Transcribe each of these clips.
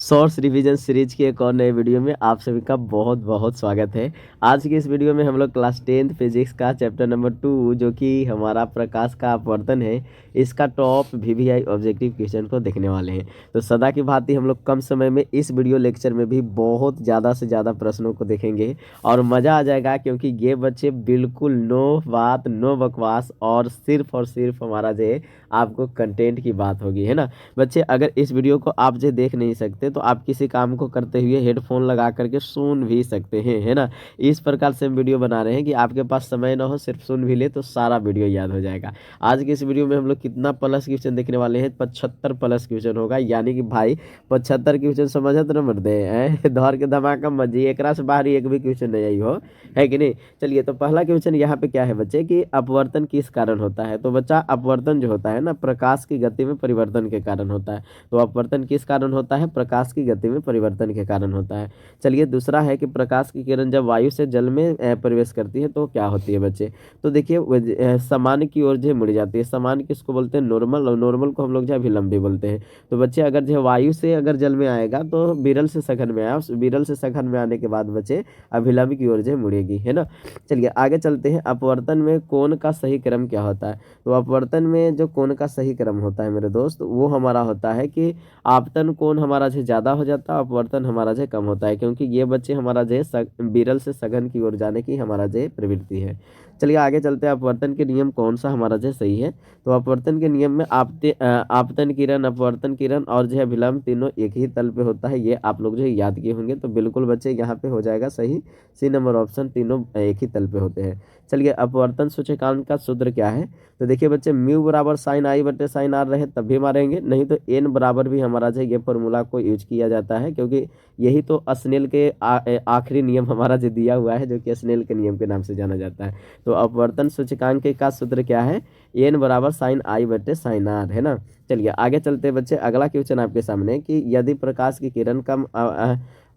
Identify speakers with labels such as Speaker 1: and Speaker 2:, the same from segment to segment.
Speaker 1: Shorts revision series की एक और नए वीडियो में आप सभी का बहुत बहुत स्वागत है। आज की इस वीडियो में हम लोग क्लास 10th फिजिक्स का चैप्टर नंबर 2 जो कि हमारा प्रकाश का अपवर्तन है, इसका टॉप वीवीआई ऑब्जेक्टिव क्वेश्चन को देखने वाले हैं। तो सदा की भांति हम लोग कम समय में इस वीडियो लेक्चर में भी बहुत ज़्यादा से ज़्यादा प्रश्नों को देखेंगे और मज़ा आ जाएगा, क्योंकि ये बच्चे बिल्कुल नो बात नो बकवास और सिर्फ हमारा जो है आपको कंटेंट की बात होगी, है ना बच्चे। अगर इस वीडियो को आप जो देख नहीं सकते तो आप किसी काम को करते हुए हेडफोन लगा करके सुन भी सकते हैं, है ना। इस प्रकार से हम वीडियो बना रहे हैं कि आपके पास समय ना हो, सिर्फ सुन भी ले तो सारा वीडियो याद हो जाएगा। आज की इस वीडियो में हम लोग कितना प्लस क्वेश्चन देखने वाले हैं, 75 प्लस क्वेश्चन होगा। यानी कि भाई 75 क्वेश्चन समझत न मर दे धर के धमाका मजी एक से बाहर एक भी क्वेश्चन नहीं आई हो, है कि नहीं। चलिए, तो पहला क्वेश्चन यहाँ पे क्या है बच्चे कि अपवर्तन किस कारण होता है। तो बच्चा, अपवर्तन जो होता है ना, प्रकाश की गति में परिवर्तन के कारण होता है। तो अपवर्तन किस कारण होता है? प्रकाश की गति में परिवर्तन के कारण होता है। चलिए, दूसरा है कि प्रकाश की किरण जब वायु से जल में प्रवेश करती है तो क्या होती है बच्चे। तो देखिए, समान की ओर जो मुड़ जाती है। समान किसको बोलते हैं? नॉर्मल। और नॉर्मल को हम लोग जो अभिलंब भी बोलते हैं। तो बच्चे, अगर जो वायु से अगर जल में आएगा तो विरल से सघन में आया, उस विरल से सघन में आने के बाद बच्चे अभिलंब की ओर जो मुड़ेगी, है ना। चलिए आगे चलते हैं। अपवर्तन में कोण का सही क्रम क्या होता है। तो अपवर्तन में जो कोण का सही क्रम होता है मेरे दोस्त, वो हमारा होता है कि आपतन कोण हमारा जो ज़्यादा हो जाता है, अपवर्तन हमारा जो कम होता है, क्योंकि ये बच्चे हमारा जो विरल से सघन की ओर जाने की हमारा जो प्रवृत्ति है। चलिए आगे चलते हैं। अपवर्तन के नियम कौन सा हमारा जो सही है। तो अपवर्तन के नियम में आपतन किरण, अपवर्तन किरण और जो है अभिलंब तीनों एक ही तल पे होता है। ये आप लोग जो है याद किए होंगे। तो बिल्कुल बच्चे यहाँ पे हो जाएगा सही सी नंबर ऑप्शन, तीनों एक ही तल पे होते हैं। चलिए, अपवर्तन सूचकांक का सूत्र क्या है। तो देखिए बच्चे, म्यू बराबर साइन आई बटे साइन आर रहे तब भी मारेंगे, नहीं तो एन बराबर भी हमारा जो ये फॉर्मूला को यूज किया जाता है, क्योंकि यही तो स्नेल के आखिरी नियम हमारा जो दिया हुआ है, जो कि स्नेल के नियम के नाम से जाना जाता है। तो अपवर्तन सूचकांक का सूत्र क्या है? एन बराबर साइन आई बटे साइन आर, है ना। चलिए आगे चलते हैं बच्चे। अगला क्वेश्चन आपके सामने कि यदि प्रकाश की किरण कम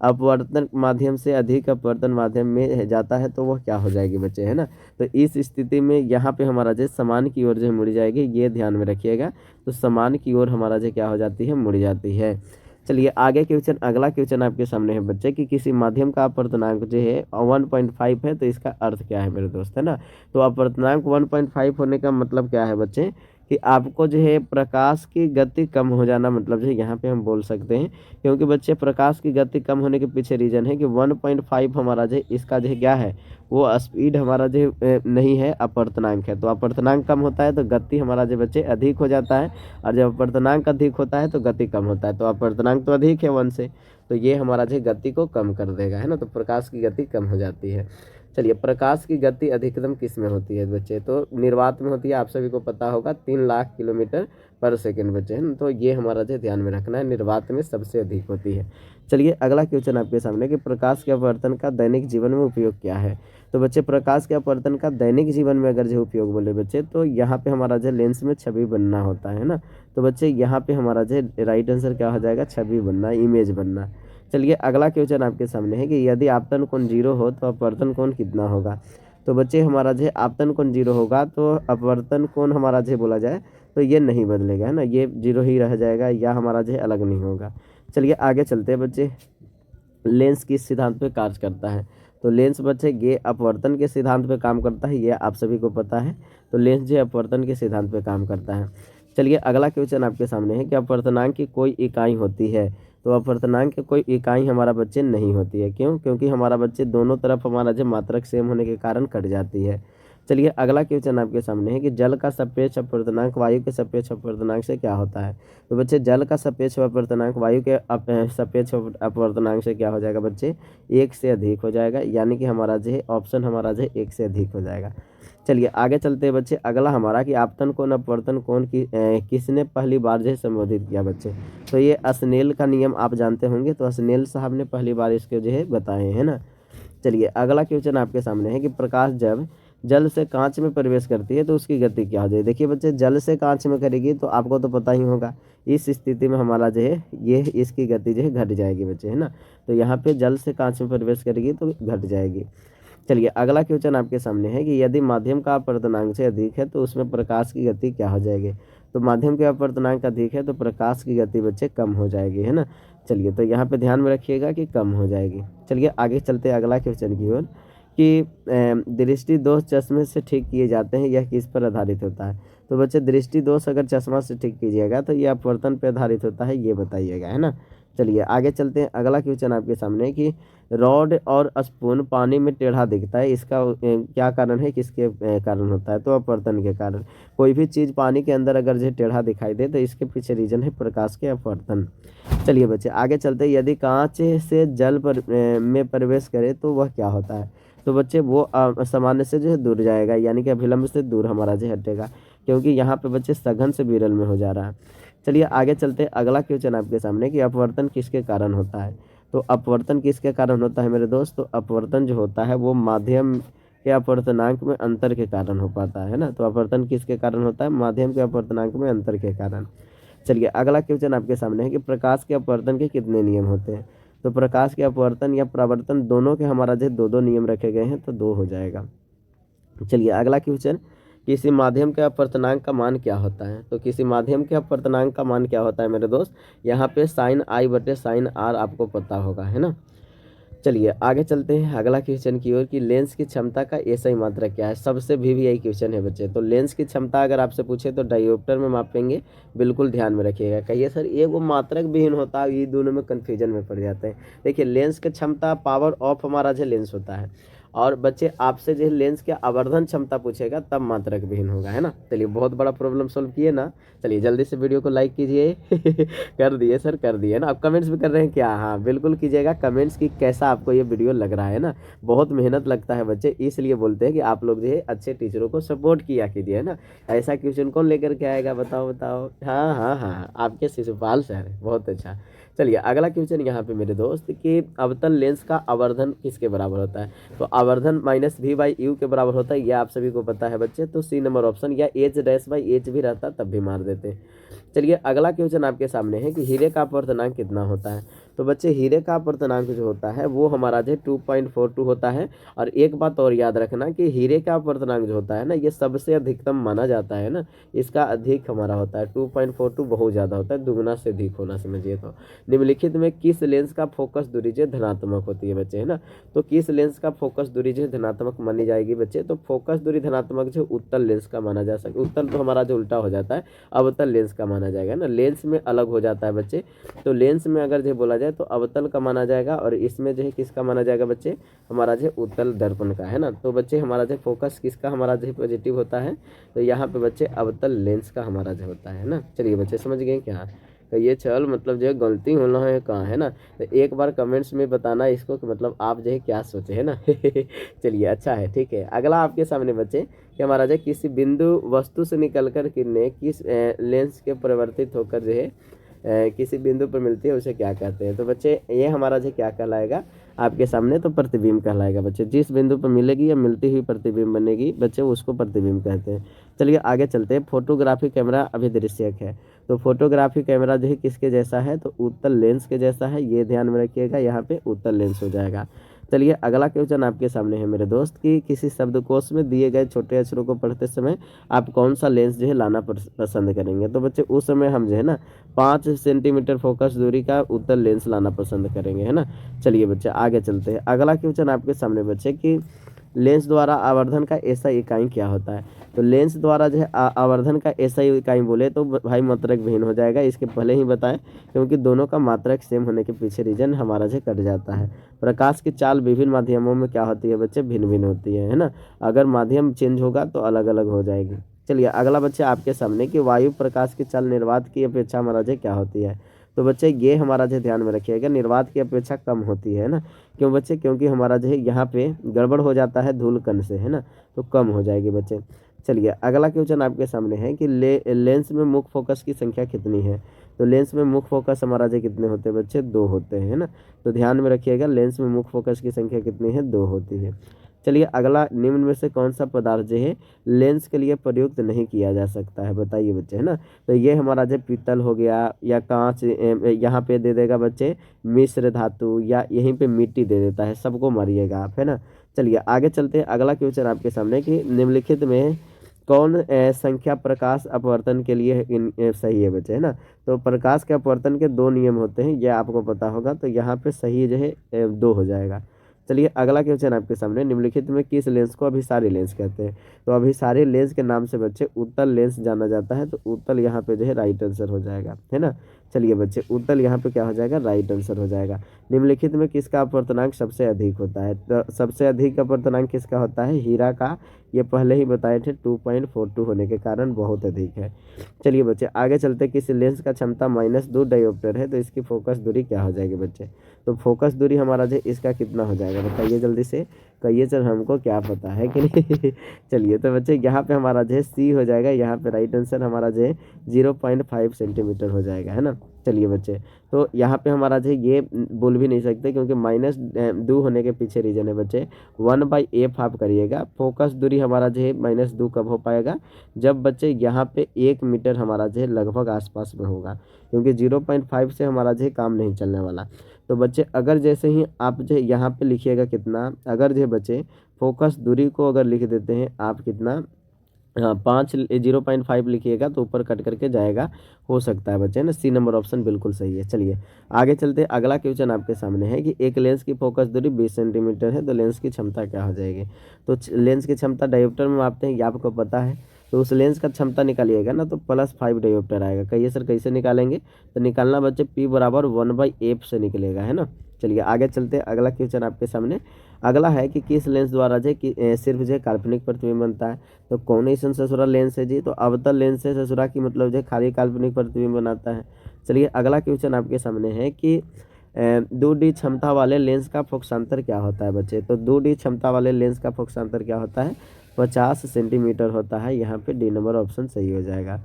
Speaker 1: अपवर्तन माध्यम से अधिक अपवर्तन माध्यम में जाता है तो वह क्या हो जाएगी बच्चे, है ना। तो इस स्थिति में यहाँ पे हमारा जो समान की ओर जो मुड़ जाएगी, ये ध्यान में रखिएगा। तो समान की ओर हमारा जो क्या हो जाती है, मुड़ जाती है। चलिए आगे क्वेश्चन, अगला क्वेश्चन आपके सामने है बच्चे कि किसी माध्यम का अपवर्तनांक जो है 1.5 है, तो इसका अर्थ क्या है मेरे दोस्त, है ना। तो अपवर्तनांक 1.5 होने का मतलब क्या है बच्चे कि आपको जो है प्रकाश की गति कम हो जाना, मतलब जो है यहाँ पे हम बोल सकते हैं, क्योंकि बच्चे प्रकाश की गति कम होने के पीछे रीजन है कि 1.5 हमारा जो इसका जो क्या है, वो स्पीड हमारा जो नहीं है, अपवर्तनांक है। तो अपवर्तनांक कम होता है तो गति हमारा जो बच्चे अधिक हो जाता है, और जब अपवर्तनांक अधिक होता है तो गति कम होता है। तो अपवर्तनांक तो अधिक है 1 से, तो ये हमारा जो गति को कम कर देगा, है ना। तो प्रकाश की गति कम हो जाती है। चलिए, प्रकाश की गति अधिकतम किस में होती है बच्चे। तो निर्वात में होती है, आप सभी को पता होगा 3 लाख किलोमीटर पर सेकंड बच्चे, है ना। तो ये हमारा जो ध्यान में रखना है, निर्वात में सबसे अधिक होती है। चलिए अगला क्वेश्चन आपके सामने कि प्रकाश के अपवर्तन का दैनिक जीवन में उपयोग क्या है। तो बच्चे, प्रकाश के अपवर्तन का दैनिक जीवन में अगर जो उपयोग बोले बच्चे, तो यहाँ पे हमारा जो लेंस में छवि बनना होता है ना। तो बच्चे यहाँ पे हमारा जो राइट आंसर क्या हो जाएगा, छवि बनना, इमेज बनना। चलिए अगला क्वेश्चन आपके सामने है कि यदि आपतन कोण 0 हो तो अपवर्तन कोण कितना होगा। तो बच्चे, हमारा जो आपतन कोण 0 होगा तो अपवर्तन कोण हमारा जो बोला जाए तो ये नहीं बदलेगा, है ना। ये 0 ही रह जाएगा, या हमारा जो अलग नहीं होगा। चलिए आगे चलते हैं बच्चे। लेंस किस सिद्धांत पे कार्य करता है। तो लेंस बच्चे ये अपवर्तन के सिद्धांत पे काम करता है, ये आप सभी को पता है। तो लेंस जो अपवर्तन के सिद्धांत पे काम करता है। चलिए अगला क्वेश्चन आपके सामने है कि अपवर्तनांक की कोई इकाई होती है। तो अपवर्तनांक की कोई इकाई हमारा बच्चे नहीं होती है। क्यों? क्योंकि हमारा बच्चे दोनों तरफ हमारा जो मात्रक सेम होने के कारण कट जाती है। चलिए अगला क्वेश्चन आपके सामने है कि जल का सापेक्ष अपवर्तनांक वायु के सापेक्ष अपवर्तनांक से क्या होता है। तो बच्चे, जल का सापेक्ष अपवर्तनांक वायु के सापेक्ष अपवर्तनांक से क्या हो जाएगा बच्चे, 1 से अधिक हो जाएगा। यानी कि हमारा जो है ऑप्शन हमारा जो है 1 से अधिक हो जाएगा। चलिए आगे चलते हैं बच्चे। अगला हमारा कि आपतन कोण अपवर्तन कोण की किसने पहली बार जो है संबोधित किया बच्चे। तो ये स्नेल का नियम आप जानते होंगे। तो स्नेल साहब ने पहली बार इसके जो है बताए, है ना। चलिए अगला क्वेश्चन आपके सामने है कि प्रकाश जब जल से कांच में प्रवेश करती है तो उसकी गति क्या हो जाएगी। देखिए बच्चे, जल से कांच में करेगी तो आपको तो पता ही होगा, इस स्थिति में हमारा जो है ये इसकी गति जो है घट जाएगी बच्चे, है ना। तो यहाँ पे जल से कांच में प्रवेश करेगी तो घट जाएगी। चलिए अगला क्वेश्चन आपके सामने है कि यदि माध्यम का अपवर्तनांक से अधिक है तो उसमें प्रकाश की गति क्या हो जाएगी। तो माध्यम के अपवर्तनांक अधिक है तो प्रकाश की गति बच्चे कम हो जाएगी, है ना। चलिए तो यहाँ पे ध्यान में रखिएगा कि कम हो जाएगी। चलिए आगे चलते हैं अगला क्वेश्चन की ओर कि दृष्टि दोष चश्मे से ठीक किए जाते हैं, यह किस पर आधारित होता है। तो बच्चे दृष्टि दोष अगर चश्मा से ठीक कीजिएगा तो ये अपवर्तन पर आधारित होता है, ये बताइएगा, है ना। चलिए आगे चलते हैं अगला क्वेश्चन आपके सामने कि रॉड और स्पून पानी में टेढ़ा दिखता है, इसका क्या कारण है, किसके कारण होता है। तो अपवर्तन के कारण। कोई भी चीज़ पानी के अंदर अगर जो टेढ़ा दिखाई दे तो इसके पीछे रीजन है प्रकाश के अपवर्तन। चलिए बच्चे आगे चलते हैं, यदि कांच से जल में प्रवेश करे तो वह क्या होता है। तो बच्चे वो सामान्य से जो है दूर जाएगा, यानी कि अभिलंब से दूर हमारा जो हटेगा, क्योंकि यहाँ पे बच्चे सघन से विरल में हो जा रहा है। चलिए आगे चलते हैं अगला क्वेश्चन आपके सामने कि अपवर्तन किसके कारण होता है। तो अपवर्तन किसके कारण होता है मेरे दोस्त। तो अपवर्तन जो होता है वो माध्यम के अपवर्तनांक में अंतर के कारण हो पाता है ना। तो अपवर्तन किसके कारण होता है, माध्यम के अपवर्तनांक में अंतर के कारण। चलिए अगला क्वेश्चन आपके सामने है कि प्रकाश के अपवर्तन के कितने नियम होते हैं। तो प्रकाश के अपवर्तन या परावर्तन दोनों के हमारा जो दो दो नियम रखे गए हैं, तो 2 हो जाएगा। चलिए अगला क्वेश्चन, किसी माध्यम के अपवर्तनांक का मान क्या होता है। तो किसी माध्यम के अपवर्तनांक का मान क्या होता है मेरे दोस्त, यहाँ पे साइन आई बटे साइन आर आपको पता होगा, है ना। चलिए आगे चलते हैं अगला क्वेश्चन की ओर कि लेंस की क्षमता का एसआई मात्रक क्या है। सबसे भी यही क्वेश्चन है बच्चे। तो लेंस की क्षमता अगर आपसे पूछे तो डायोप्टर में मापेंगे, बिल्कुल ध्यान में रखिएगा। कहिए सर ये वो मात्रक विहीन होता है, ये दोनों में कन्फ्यूजन में पड़ जाते हैं। देखिए लेंस की क्षमता पावर ऑफ हमारा जो लेंस होता है, और बच्चे आपसे जो लेंस के आवर्धन क्षमता पूछेगा तब मात्रक विहीन होगा, है ना। चलिए बहुत बड़ा प्रॉब्लम सॉल्व किए ना। चलिए जल्दी से वीडियो को लाइक कीजिए कर दिए सर, कर दिए ना। आप कमेंट्स भी कर रहे हैं क्या, हाँ बिल्कुल कीजिएगा कमेंट्स की कैसा आपको ये वीडियो लग रहा है ना। बहुत मेहनत लगता है बच्चे, इसलिए बोलते हैं कि आप लोग जो है अच्छे टीचरों को सपोर्ट किया कीजिए, है ना। ऐसा क्वेश्चन कौन लेकर के आएगा, बताओ बताओ। हाँ हाँ हाँ आपके शिशुपाल सर, बहुत अच्छा। चलिए अगला क्वेश्चन यहाँ पे मेरे दोस्त कि अवतल लेंस का आवर्धन किसके बराबर होता है। तो आवर्धन माइनस वी बाई यू के बराबर होता है, यह आप सभी को पता है बच्चे। तो सी नंबर ऑप्शन, या एच डैश बाई एच भी रहता तब भी मार देते। चलिए अगला क्वेश्चन आपके सामने है कि हीरे का अपवर्तनांक कितना होता है। तो बच्चे हीरे का अपवर्तनांक जो होता है वो हमारा जो 2.42 होता है। और एक बात और याद रखना कि हीरे का अपवर्तनांक जो होता है ना, ये सबसे अधिकतम माना जाता है ना, इसका अधिक हमारा होता है 2.42, बहुत ज़्यादा होता है, दुगुना से अधिक होना समझिए। तो निम्नलिखित में किस लेंस का फोकस दूरी जो धनात्मक होती है बच्चे, है ना। तो किस लेंस का फोकस दूरी जो धनात्मक मानी जाएगी बच्चे। तो फोकस दूरी धनात्मक जो उत्तल लेंस का माना जा सकता, उत्तल तो हमारा जो उल्टा हो जाता है, अवतल लेंस का माना जाएगा ना। लेंस में अलग हो जाता है बच्चे। तो लेंस में अगर जो बोला जाए तो अवतल का माना जाएगा, और इसमें जो है किसका माना जाएगा बच्चे, हमारा जो उत्तल दर्पण का, है ना। तो बच्चे हमारा जो फोकस किसका हमारा जो पॉजिटिव होता है, तो यहाँ पे बच्चे अवतल लेंस का हमारा जो होता है ना। चलिए बच्चे समझ गए क्या, तो ये चल मतलब जो है गलती होना है कहाँ, है ना। तो एक बार कमेंट्स में बताना इसको कि मतलब आप जो है क्या सोचे, है ना चलिए अच्छा है, ठीक है। अगला आपके सामने बच्चे कि हमारा जो किसी बिंदु वस्तु से निकलकर किरणें किस लेंस के परिवर्तित होकर जो है किसी बिंदु पर मिलती है उसे क्या कहते हैं। तो बच्चे ये हमारा जो क्या कहलाएगा आपके सामने, तो प्रतिबिंब कहलाएगा बच्चे। जिस बिंदु पर मिलेगी या मिलती हुई प्रतिबिंब बनेगी बच्चे उसको प्रतिबिंब कहते हैं। चलिए आगे चलते हैं, फोटोग्राफी कैमरा अभिदृश्यक है। तो फोटोग्राफी कैमरा जो है किसके जैसा है, तो उत्तल लेंस के जैसा है, ये ध्यान में रखिएगा, यहाँ पे उत्तल लेंस हो जाएगा। चलिए अगला क्वेश्चन आपके सामने है मेरे दोस्त कि किसी शब्दकोश में दिए गए छोटे अक्षरों को पढ़ते समय आप कौन सा लेंस जो है लाना पसंद करेंगे। तो बच्चे उस समय हम जो है ना 5 सेंटीमीटर फोकस दूरी का उत्तल लेंस लाना पसंद करेंगे, है ना। चलिए बच्चे आगे चलते हैं, अगला क्वेश्चन आपके सामने बच्चे कि लेंस द्वारा आवर्धन का ऐसा इकाई क्या होता है। तो लेंस द्वारा जो है आवर्धन का ऐसा इकाई बोले तो भाई मात्रक भिन्न हो जाएगा, इसके पहले ही बताएं, क्योंकि दोनों का मात्रक सेम होने के पीछे रीजन हमारा जो कट जाता है। प्रकाश की चाल विभिन्न माध्यमों में क्या होती है बच्चे, भिन्न भिन्न होती है ना। अगर माध्यम चेंज होगा तो अलग अलग हो जाएगी। चलिए अगला बच्चे आपके सामने कि वायु प्रकाश की चाल निर्वात की अपेक्षा हमारा जो क्या होती है। तो बच्चे ये हमारा जो ध्यान में रखिएगा, निर्वात की अपेक्षा कम होती है ना। क्यों बच्चे, क्योंकि हमारा जो है यहाँ पे गड़बड़ हो जाता है धूल कण से, है ना, तो कम हो जाएगी बच्चे। चलिए अगला क्वेश्चन आपके सामने है कि लेंस में मुख्य फोकस की संख्या कितनी है। तो लेंस में मुख्य फोकस हमारा जो कितने होते हैं बच्चे, 2 होते हैं, है ना। तो ध्यान में रखिएगा लेंस में मुख्य फोकस की संख्या कितनी है, 2 होती है। चलिए अगला, निम्न में से कौन सा पदार्थ जो है लेंस के लिए प्रयुक्त नहीं किया जा सकता है, बताइए बच्चे, है ना। तो ये हमारा जो पीतल हो गया या कांच, यहाँ पे दे देगा बच्चे मिश्र धातु, या यहीं पे मिट्टी दे देता है, सबको मारिएगा आप, है ना। चलिए आगे चलते हैं, अगला क्वेश्चन आपके सामने कि निम्नलिखित में कौन संख्या प्रकाश अपवर्तन के लिए सही है बच्चे, है ना। तो प्रकाश के अपवर्तन के 2 नियम होते हैं, ये आपको पता होगा। तो यहाँ पे सही जो है 2 हो जाएगा। चलिए अगला क्वेश्चन आपके सामने, निम्नलिखित में किस लेंस को अभिसारी लेंस कहते हैं। तो अभिसारी लेंस के नाम से बच्चे उत्तल लेंस जाना जाता है। तो उत्तल यहाँ पे जो है राइट आंसर हो जाएगा, है ना। चलिए बच्चे, उत्तल यहाँ पे क्या हो जाएगा, राइट आंसर हो जाएगा। निम्नलिखित में किसका अपवर्तनांक सबसे अधिक होता है। तो सबसे अधिक अपवर्तनांक किसका होता है, हीरा का। ये पहले ही बताए थे, 2.42 होने के कारण बहुत अधिक है। चलिए बच्चे आगे चलते, किस लेंस का क्षमता -2 डायोप्टर है। तो इसकी फोकस दूरी क्या हो जाएगी बच्चे। तो फोकस दूरी हमारा जो इसका कितना हो जाएगा, बताइए जल्दी से, कहिए सर हमको क्या पता है कि नहीं। चलिए तो बच्चे यहाँ पे हमारा जो है सी हो जाएगा। यहाँ पे राइट आंसर हमारा जो है 0.5 सेंटीमीटर हो जाएगा, है ना। चलिए बच्चे, तो यहाँ पे हमारा जो है ये बोल भी नहीं सकते, क्योंकि -2 होने के पीछे रीजन है बच्चे। 1/f आप करिएगा। फोकस दूरी हमारा जो है -2 कब हो पाएगा, जब बच्चे यहाँ पे 1 मीटर हमारा जो है लगभग आसपास में होगा, क्योंकि 0.5 से हमारा जो है काम नहीं चलने वाला। तो बच्चे अगर जैसे ही आप जो है यहाँ पे लिखिएगा कितना, अगर जो है बच्चे फोकस दूरी को अगर लिख देते हैं आप कितना, हाँ 0.5 लिखिएगा तो ऊपर कट करके जाएगा, हो सकता है बच्चे ना। सी नंबर ऑप्शन बिल्कुल सही है। चलिए आगे चलते हैं, अगला क्वेश्चन आपके सामने है कि एक लेंस की फोकस दूरी 20 सेंटीमीटर है, तो लेंस की क्षमता क्या हो जाएगी। तो लेंस की क्षमता डायोप्टर में मापते हैं, ये आपको पता है। तो उस लेंस का क्षमता निकालिएगा ना, तो +5 डायोप्टर आएगा। कहिए सर कैसे निकालेंगे। तो निकालना बच्चे P बराबर 1/f से निकलेगा, है ना। चलिए आगे चलते हैं, अगला क्वेश्चन आपके सामने। अगला है कि किस लेंस द्वारा जो है सिर्फ जो है काल्पनिक प्रतिबिंब बनता है। तो कौन ऐसा ससुरा लेंस है जी। तो अवतल लेंस है ससुरा की, मतलब जो है खाली काल्पनिक प्रतिबिंब बनाता है। चलिए अगला क्वेश्चन आपके सामने है कि 2D क्षमता वाले लेंस का फोकसांतर क्या होता है बच्चे। तो 2D क्षमता वाले लेंस का फोकसांतर क्या होता है, 50 सेंटीमीटर होता है। यहाँ पे डी नंबर ऑप्शन सही हो जाएगा।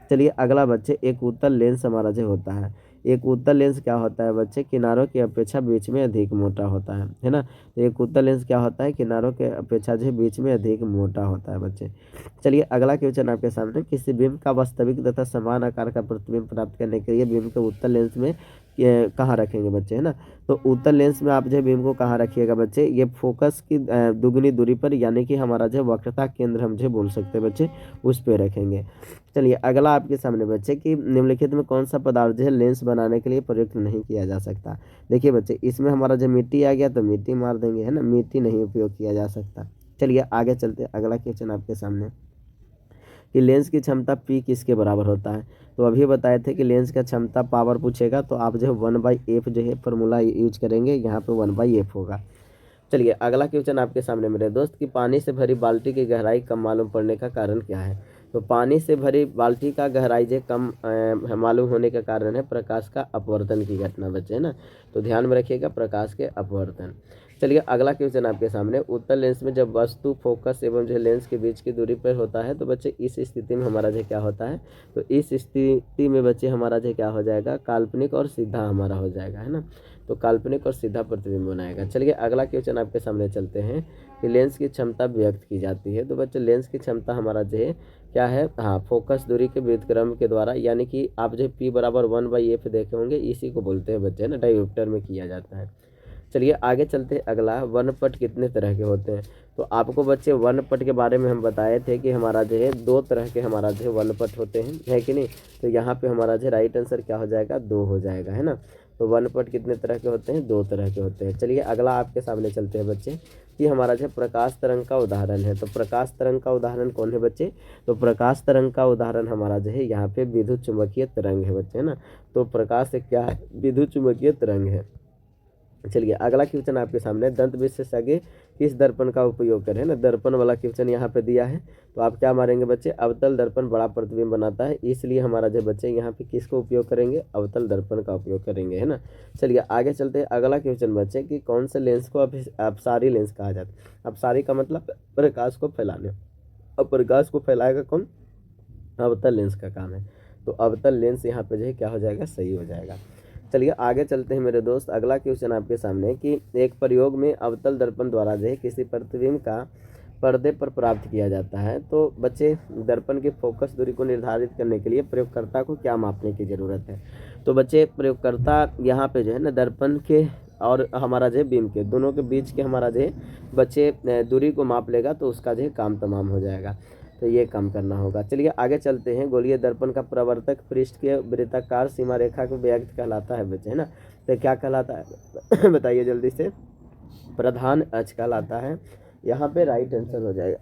Speaker 1: चलिए अगला बच्चे, एक उत्तल लेंस हमारा जो होता है, एक उत्तल लेंस क्या होता है बच्चे, किनारों की अपेक्षा बीच में अधिक मोटा होता है ना। तो एक उत्तल लेंस क्या होता है, किनारों के अपेक्षा जो है बीच में अधिक मोटा होता है बच्चे। चलिए अगला क्वेश्चन आपके सामने, किसी बिंब का वास्तविक तथा समान आकार का प्रतिबिंब प्राप्त करने के लिए बिंब के उत्तल लेंस में कहाँ रखेंगे बच्चे, है ना। तो उत्तल लेंस में आप जो है बीम को कहाँ रखिएगा बच्चे, ये फोकस की दुगनी दूरी पर, यानी कि हमारा जो वक्रता केंद्र हम जो बोल सकते हैं बच्चे, उस पर रखेंगे। चलिए अगला आपके सामने बच्चे कि निम्नलिखित में कौन सा पदार्थ जो है लेंस बनाने के लिए प्रयुक्त नहीं किया जा सकता। देखिए बच्चे, इसमें हमारा जो मिट्टी आ गया तो मिट्टी मार देंगे, है ना, मिट्टी नहीं उपयोग किया जा सकता। चलिए आगे चलते, अगला क्वेश्चन आपके सामने कि लेंस की क्षमता P किसके बराबर होता है। तो अभी बताए थे कि लेंस का क्षमता पावर पूछेगा तो आप जो है 1/f जो है फॉर्मूला यूज करेंगे, यहाँ पे 1/f होगा। चलिए अगला क्वेश्चन आपके सामने मेरे दोस्त कि पानी से भरी बाल्टी की गहराई कम मालूम पड़ने का कारण क्या है। तो पानी से भरी बाल्टी का गहराई जो कम मालूम होने का कारण है प्रकाश का अपवर्तन की घटना बच्चे, है ना। तो ध्यान में रखिएगा, प्रकाश के अपवर्तन। चलिए अगला क्वेश्चन आपके सामने, उत्तल लेंस में जब वस्तु फोकस एवं जो लेंस के बीच की दूरी पर होता है तो बच्चे इस स्थिति में हमारा जो क्या होता है, तो इस स्थिति में बच्चे हमारा जो क्या हो जाएगा, काल्पनिक और सीधा हमारा हो जाएगा, है ना। तो काल्पनिक और सीधा प्रतिबिंब बनाएगा। चलिए अगला क्वेश्चन आपके सामने चलते हैं कि लेंस की क्षमता व्यक्त की जाती है। तो बच्चे लेंस की क्षमता हमारा जो है क्या है, हाँ फोकस दूरी के व्युत्क्रम के द्वारा, यानी कि आप जो P बराबर 1/f देखे होंगे, इसी को बोलते हैं बच्चे, ना, डायोप्टर में किया जाता है। चलिए आगे चलते हैं, अगला वर्णपट कितने तरह के होते हैं। तो आपको बच्चे वर्णपट के बारे में हम बताए थे कि हमारा जो है 2 तरह के हमारा जो है वर्णपट होते हैं, है कि नहीं। तो यहाँ पे हमारा जो राइट आंसर क्या हो जाएगा, 2 हो जाएगा, है ना। तो वर्णपट कितने तरह के होते हैं, 2 तरह के होते हैं। चलिए अगला आपके सामने चलते हैं बच्चे कि हमारा जो प्रकाश तरंग का उदाहरण है। तो प्रकाश तरंग का उदाहरण कौन है बच्चे। तो प्रकाश तरंग का उदाहरण हमारा जो है यहाँ पे विद्युत चुम्बकीय तरंग है बच्चे, है ना। तो प्रकाश एक क्या है, विद्युत चुम्बकीय तरंग है। चलिए अगला क्वेश्चन आपके सामने, दंत विशेषज्ञ किस दर्पण का उपयोग करें, ना, दर्पण वाला क्वेश्चन यहाँ पे दिया है। तो आप क्या मारेंगे बच्चे, अवतल दर्पण बड़ा प्रतिबिंब बनाता है, इसलिए हमारा जो बच्चे यहाँ पे किसको उपयोग करेंगे, अवतल दर्पण का उपयोग करेंगे, है ना। चलिए आगे चलते हैं, अगला क्वेश्चन बच्चे कि कौन से लेंस को अपसारी लेंस कहा जाता है। अपसारी का मतलब प्रकाश को फैलाने, और प्रकाश को फैलाएगा कौन, अवतल लेंस का काम है। तो अवतल लेंस यहाँ पे जो है क्या हो जाएगा, सही हो जाएगा। चलिए आगे चलते हैं मेरे दोस्त, अगला क्वेश्चन आपके सामने कि एक प्रयोग में अवतल दर्पण द्वारा जो है किसी प्रतिबिंब का पर्दे पर प्राप्त किया जाता है। तो बच्चे दर्पण की फोकस दूरी को निर्धारित करने के लिए प्रयोगकर्ता को क्या मापने की ज़रूरत है। तो बच्चे प्रयोगकर्ता यहाँ पे जो है ना दर्पण के और हमारा जो है बीम के दोनों के बीच के हमारा जो है बच्चे दूरी को माप लेगा, तो उसका जो है काम तमाम हो जाएगा। तो ये काम करना होगा। चलिए आगे चलते हैं। गोलीय दर्पण का प्रवर्तक पृष्ठ के वृत्ताकार सीमा रेखा को व्यक्त कहलाता है बच्चे, है ना। तो क्या कहलाता है बताइए जल्दी से। प्रधान अक्ष कहलाता है। यहाँ पे राइट आंसर हो जाएगा।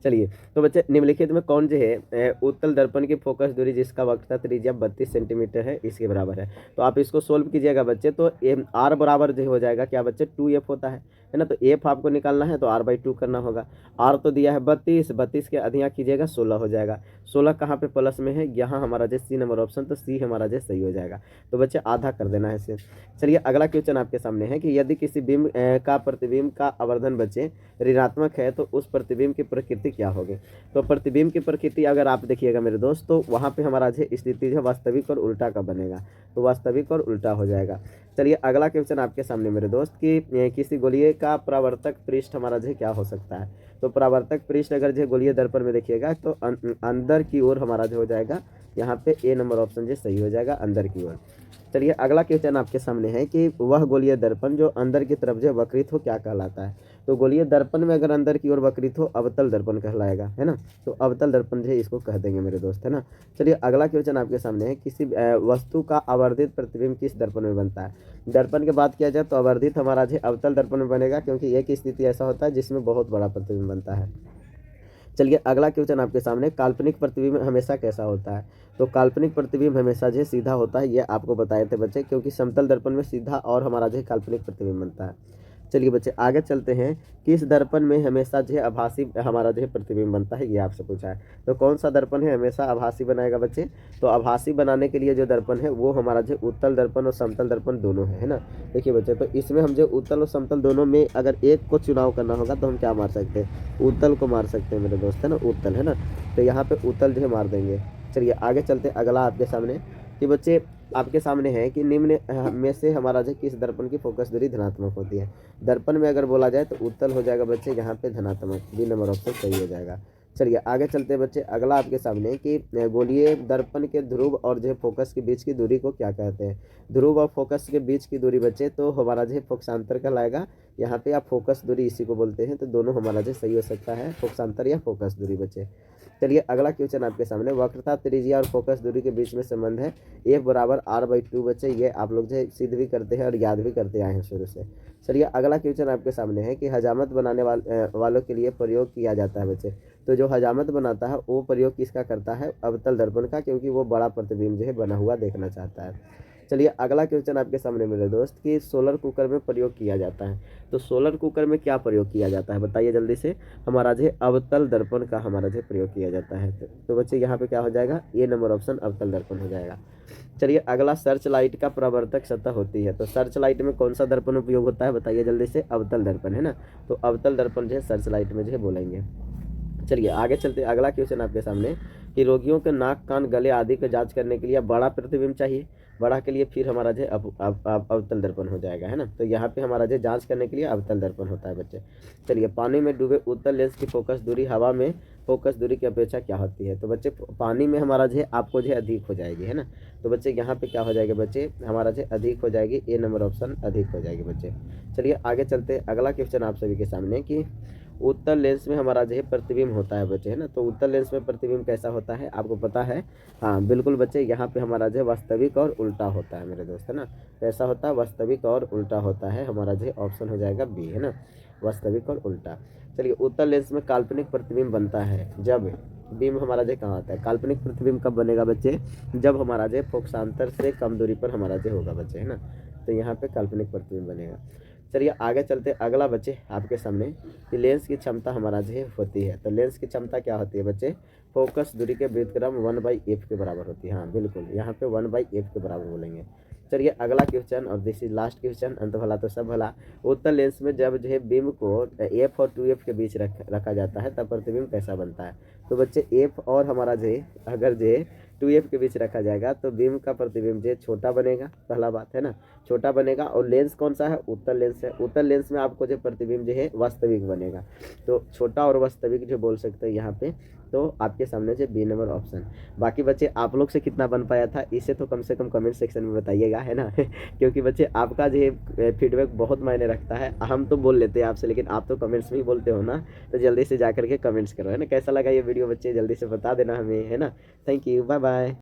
Speaker 1: चलिए तो बच्चे निम्नलिखित में कौन जो है उत्तल दर्पण की फोकस दूरी जिसका वक्रता त्रिज्या 32 सेंटीमीटर है इसके बराबर है। तो आप इसको सोल्व कीजिएगा बच्चे। तो आर बराबर जो हो जाएगा क्या बच्चे 2f होता है ना। तो एफ आपको निकालना है तो r/2 करना होगा। आर तो दिया है 32 के अधिया कीजिएगा 16 हो जाएगा। 16 कहाँ पे प्लस में है, यहाँ हमारा जो सी नंबर ऑप्शन, तो सी हमारा जो सही हो जाएगा। तो बच्चे आधा कर देना है इसे। चलिए अगला क्वेश्चन आपके सामने है कि यदि किसी बिंब का प्रतिबिंब का आवर्धन बच्चे ऋणात्मक है तो उस प्रतिबिंब की प्रकृति क्या होगी। तो प्रतिबिंब की प्रकृति अगर आप देखिएगा मेरे दोस्त, तो वहाँ पे हमारा जो स्थिति है वास्तविक और उल्टा का बनेगा। तो वास्तविक और उल्टा हो जाएगा। चलिए अगला क्वेश्चन आपके सामने मेरे दोस्त कि किसी गोलीय का परावर्तक पृष्ठ हमारा जो क्या हो सकता है। तो परावर्तक पृष्ठ अगर जो गोलीय दर्पण में देखिएगा तो अंदर की ओर हमारा जो हो जाएगा, यहाँ पे ए नंबर ऑप्शन जो सही हो जाएगा, अंदर की ओर। चलिए अगला क्वेश्चन आपके सामने है कि वह गोलीय दर्पण जो अंदर की तरफ जो वक्रित हो क्या कहलाता है। तो गोलीय दर्पण में अगर अंदर की ओर वक्रित हो अवतल दर्पण कहलाएगा, है ना। तो अवतल दर्पण जो है इसको कह देंगे मेरे दोस्त, है ना। चलिए अगला क्वेश्चन आपके सामने है किसी वस्तु का आवर्धित प्रतिबिंब किस दर्पण में बनता है। दर्पण की बात किया जाए तो आवर्धित हमारा जो अवतल दर्पण में बनेगा, क्योंकि एक स्थिति ऐसा होता है जिसमें बहुत बड़ा प्रतिबिंब बनता है। चलिए अगला क्वेश्चन आपके सामने, काल्पनिक प्रतिबिंब हमेशा कैसा होता है। तो काल्पनिक प्रतिबिंब हमेशा जो सीधा होता है, ये आपको बताए थे बच्चे, क्योंकि समतल दर्पण में सीधा और हमारा जो काल्पनिक प्रतिबिंब बनता है। चलिए बच्चे आगे चलते हैं। किस दर्पण में हमेशा जो है आभासी हमारा जो है प्रतिबिंब बनता है, ये आपसे पूछा है। तो कौन सा दर्पण है हमेशा आभासी बनाएगा बच्चे। तो आभासी बनाने के लिए जो दर्पण है वो हमारा जो उत्तल दर्पण और समतल दर्पण दोनों है ना। देखिए बच्चे, तो इसमें हम जो उत्तल और समतल दोनों में अगर एक को चुनाव करना होगा तो हम क्या मार सकते हैं, उत्तल को मार सकते हैं मेरे दोस्त, है ना, उत्तल, है ना। तो यहाँ पे उत्तल जो है मार देंगे। चलिए आगे चलते अगला आपके सामने कि बच्चे आपके सामने है कि निम्न में से हमारा जो किस दर्पण की फोकस दूरी धनात्मक होती है। दर्पण में अगर बोला जाए तो उत्तल हो जाएगा बच्चे, यहाँ पे धनात्मक, बी नंबर ऑप्शन सही हो जाएगा। चलिए आगे चलते हैं बच्चे अगला आपके सामने कि गोलीय दर्पण के ध्रुव और जो फोकस के बीच की दूरी को क्या कहते हैं। ध्रुव और फोकस के बीच की दूरी बच्चे तो हमारा जो फोकसांतर कहलाएगा। यहाँ पे आप फोकस दूरी इसी को बोलते हैं, तो दोनों हमारा जो सही हो सकता है, फोकसांतर या फोकस दूरी बच्चे। चलिए अगला क्वेश्चन आपके सामने, वक्रता त्रिज्या और फोकस दूरी के बीच में संबंध है F बराबर r/2 बच्चे। ये आप लोग जो सिद्ध भी करते हैं और याद भी करते आए हैं शुरू से। चलिए अगला क्वेश्चन आपके सामने है कि हजामत बनाने वालों के लिए प्रयोग किया जाता है बच्चे। तो जो हजामत बनाता है वो प्रयोग किसका करता है, अवतल दर्पण का, क्योंकि वो बड़ा प्रतिबिंब जो है बना हुआ देखना चाहता है। चलिए अगला क्वेश्चन आपके सामने मेरे दोस्त कि सोलर कुकर में प्रयोग किया जाता है। तो सोलर कुकर में क्या प्रयोग किया जाता है बताइए जल्दी से। हमारा जो अवतल दर्पण का हमारा जो प्रयोग किया जाता है। तो बच्चे यहाँ पे क्या हो जाएगा, ए नंबर ऑप्शन अवतल दर्पण हो जाएगा। चलिए अगला, सर्च लाइट का प्रवर्तक सतह होती है। तो सर्च लाइट में कौन सा दर्पण उपयोग होता है बताइए जल्दी से, अवतल दर्पण, है ना। तो अवतल दर्पण जो है सर्च लाइट में जो है बोलेंगे। चलिए आगे चलते अगला क्वेश्चन आपके सामने कि रोगियों के नाक कान गले आदि को जांच करने के लिए बड़ा प्रतिबिंब चाहिए। बड़ा के लिए फिर हमारा जो अवतल दर्पण हो जाएगा, है ना। तो यहाँ पे हमारा जो जांच करने के लिए अवतल दर्पण होता है बच्चे। चलिए पानी में डूबे उत्तल लेंस की फोकस दूरी हवा में फोकस दूरी की अपेक्षा क्या होती है। तो बच्चे पानी में हमारा जो आपको जो अधिक हो जाएगी, है ना। तो बच्चे यहाँ पे क्या हो जाएगा बच्चे, हमारा जो अधिक हो जाएगी, ए नंबर ऑप्शन अधिक हो जाएगी बच्चे। चलिए आगे चलते अगला क्वेश्चन आप सभी के सामने कि उत्तल लेंस में हमारा जो है प्रतिबिंब होता है बच्चे, है ना। तो उत्तल लेंस में प्रतिबिंब कैसा होता है आपको पता है। हाँ बिल्कुल बच्चे, यहाँ पे हमारा जो है वास्तविक और उल्टा होता है मेरे दोस्त, है ना। कैसा होता है, वास्तविक और उल्टा होता है। हमारा जो ऑप्शन हो जाएगा बी, है ना, वास्तविक और उल्टा। चलिए उत्तल लेंस में काल्पनिक प्रतिबिंब बनता है जब बीम हमारा जो कहाँ आता है। काल्पनिक प्रतिबिंब कब बनेगा बच्चे, जब हमारा जो फोकसांतर से कम दूरी पर हमारा जो होगा बच्चे, है ना। तो यहाँ पे काल्पनिक प्रतिबिंब बनेगा। चलिए आगे चलते अगला बच्चे आपके सामने कि लेंस की क्षमता हमारा जो होती है। तो लेंस की क्षमता क्या होती है बच्चे, फोकस दूरी के व्युत्क्रम 1/f के बराबर होती है। हाँ बिल्कुल, यहाँ पे 1/f के बराबर बोलेंगे। चलिए अगला क्वेश्चन, और दिस इज लास्ट क्वेश्चन, अंत भला तो सब भला। उत्तल लेंस में जब जो है बीम को f और 2f के बीच रखा जाता है तब प्रतिबिंब कैसा बनता है। तो बच्चे f और हमारा जो अगर जो 2f के बीच रखा जाएगा तो बीम का प्रतिबिंब जो छोटा बनेगा, पहला बात, है ना, छोटा बनेगा। और लेंस कौन सा है, उत्तल लेंस है। उत्तल लेंस में आपको जो प्रतिबिंब जो है वास्तविक बनेगा। तो छोटा और वास्तविक जो बोल सकते हैं यहाँ पे, तो आपके सामने से बी नंबर ऑप्शन। बाकी बच्चे आप लोग से कितना बन पाया था इसे तो कम से कम कमेंट सेक्शन में बताइएगा, है ना। क्योंकि बच्चे आपका जो फीडबैक बहुत मायने रखता है। हम तो बोल लेते हैं आपसे, लेकिन आप तो कमेंट्स में ही बोलते हो ना, तो जल्दी से जा करके कमेंट्स करो, है ना। कैसा लगा ये वीडियो बच्चे जल्दी से बता देना हमें, है ना। Thank you, bye bye.